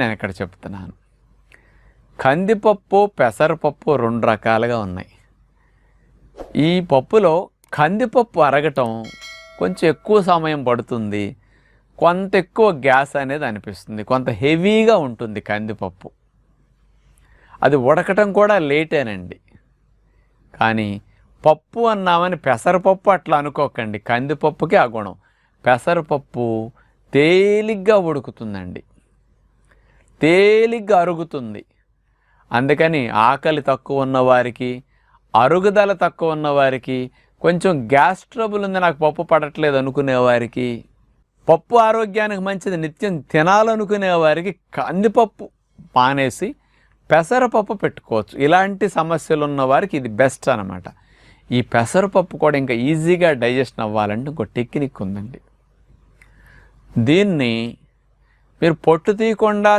నేను ఇక్కడ చెప్తున్నాను. కందిపప్పు, పెసరపప్పు 2 రకాలుగా ఉన్నాయి. ఈ పప్పులో కందిపప్పు అరగటం కొంచెం ఎక్కువ సమయం పడుతుంది, కొంత ఎక్కువ గ్యాస్ అనేది అనిపిస్తుంది, కొంత హెవీగా ఉంటుంది కందిపప్పు. అది ఉడకటం కూడా లేటేనండి. కానీ పప్పు అన్నామని పెసరపప్పు అట్లా అనుకోకండి. కందిపప్పుకి ఆ గుణం. పెసరపప్పు తేలిగ్గా ఉడుకుతుందండి, తేలిగ్గా అరుగుతుంది. అందుకని ఆకలి తక్కువ ఉన్నవారికి, అరుగుదల తక్కువ ఉన్నవారికి, కొంచెం గ్యాస్ ట్రబుల్ ఉంది నాకు పప్పు పడట్లేదు అనుకునేవారికి, పప్పు ఆరోగ్యానికి మంచిది నిత్యం తినాలనుకునేవారికి కందిపప్పు మానేసి పెసరపప్పు పెట్టుకోవచ్చు. ఇలాంటి సమస్యలు ఉన్న వారికి ఇది బెస్ట్ అన్నమాట. ఈ పెసరపప్పు కూడా ఇంకా ఈజీగా డైజెషన్ అవ్వాలంటే ఇంకో టెక్నిక్ ఉందండి. దీన్ని మీరు పొట్టు తీయకుండా